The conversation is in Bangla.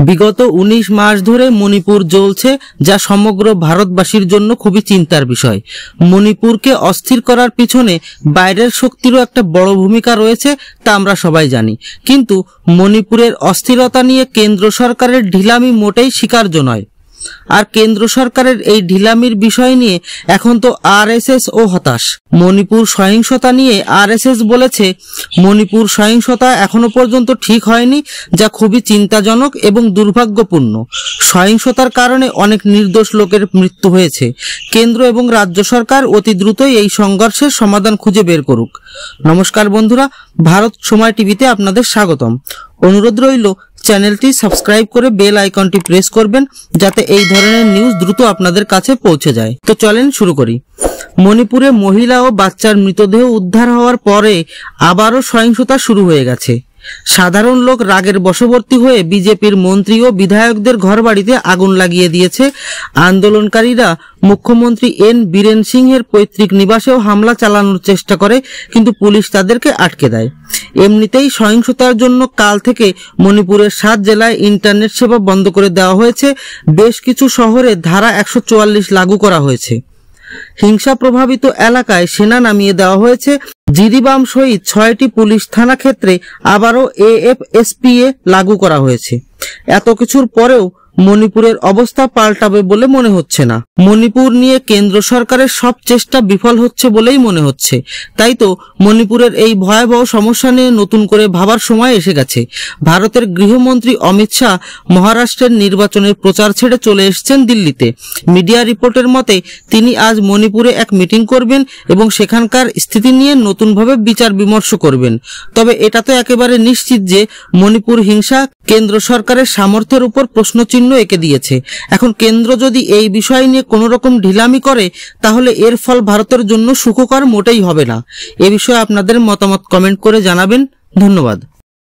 বিগত 19 মাস ধরে মণিপুর জ্বলছে, যা সমগ্র ভারতবাসীর জন্য খুবই চিন্তার বিষয়। মণিপুরকে অস্থির করার পিছনে বাইরের শক্তিরও একটা বড় ভূমিকা রয়েছে, তা আমরা সবাই জানি। কিন্তু মণিপুরের অস্থিরতা নিয়ে কেন্দ্র সরকারের ঢিলামি মোটেই স্বীকার্য নয়। আর কেন্দ্র সরকারের এই ঢিলামির বিষয় নিয়ে এখন তো আরএসএস ও হতাশ। মণিপুর সহিংসতা নিয়ে আরএসএস বলেছে, মণিপুর সহিংসতা এখনো পর্যন্ত ঠিক হয়নি, যা খুবই চিন্তাজনক এবং দুর্ভাগ্যপূর্ণ। সহিংসতার কারণে অনেক নির্দোষ লোকের মৃত্যু হয়েছে। কেন্দ্র এবং রাজ্য সরকার অতি দ্রুতই এই সংঘর্ষের সমাধান খুঁজে বের করুক। নমস্কার বন্ধুরা, ভারত সময় টিভিতে আপনাদের স্বাগতম। অনুরোধ রইল চ্যানেলটি সাবস্ক্রাইব করে বেল আইকনটি প্রেস করবেন, যাতে এই ধরনের নিউজ দ্রুত আপনাদের কাছে পৌঁছে যায়। তো চলেন শুরু করি। মণিপুরে মহিলা ও বাচ্চার মৃতদেহ উদ্ধার হওয়ার পরে আবারও সহিংসতা শুরু হয়ে গেছে। সাধারণ লোক রাগের বশবর্তী হয়ে বিজেপির মন্ত্রী ও বিধায়কদের ঘরবাড়িতে আগুন লাগিয়ে দিয়েছে। আন্দোলনকারীরা মুখ্যমন্ত্রী এন বীরেন সিংহের পৈতৃক নিবাসেও হামলা চালানোর চেষ্টা করে, কিন্তু পুলিশ তাদেরকে আটকে দেয়। এমনিতেই সহিংসতার জন্য কাল থেকে মণিপুরের 7 জেলায় ইন্টারনেট সেবা বন্ধ করে দেওয়া হয়েছে। বেশ কিছু শহরে ধারা 144 লাগু করা হয়েছে। হিংসা প্রভাবিত এলাকায় সেনা নামিয়ে দেওয়া হয়েছে। জিরিবাম সহিত 6টি পুলিশ থানা ক্ষেত্রে আবারও এএফএসপিএ লাগু করা হয়েছে। এত কিছুর পরেও মণিপুরের অবস্থা পাল্টাবে বলে মনে হচ্ছে না। মণিপুর নিয়ে কেন্দ্র সরকারের সব চেষ্টা বিফল হচ্ছে বলেই মনে হচ্ছে। তাই তো মণিপুরের এই ভয়াবহ সমস্যা নিয়ে নতুন করে ভাবার সময় এসে গেছে। ভারতের গৃহমন্ত্রী অমিত শাহ মহারাষ্ট্রের নির্বাচনের প্রচার ছেড়ে চলে এসেছেন দিল্লিতে। মিডিয়া রিপোর্টের মতে তিনি আজ মণিপুরে এক মিটিং করবেন এবং সেখানকার স্থিতি নিয়ে নতুনভাবে বিচার বিমর্শ করবেন। তবে এটা তো একেবারে নিশ্চিত যে মণিপুর হিংসা কেন্দ্র সরকারের সামর্থ্যের উপর প্রশ্নচিহ্ন এঁকে দিয়েছে। এখন কেন্দ্র যদি এই বিষয় নিয়ে কোনো রকম ঢিলামি করে, তাহলে এর ফল ভারতের জন্য সুখকর মোটেই হবে না। এ বিষয়ে আপনাদের মতামত কমেন্ট করে জানাবেন। ধন্যবাদ।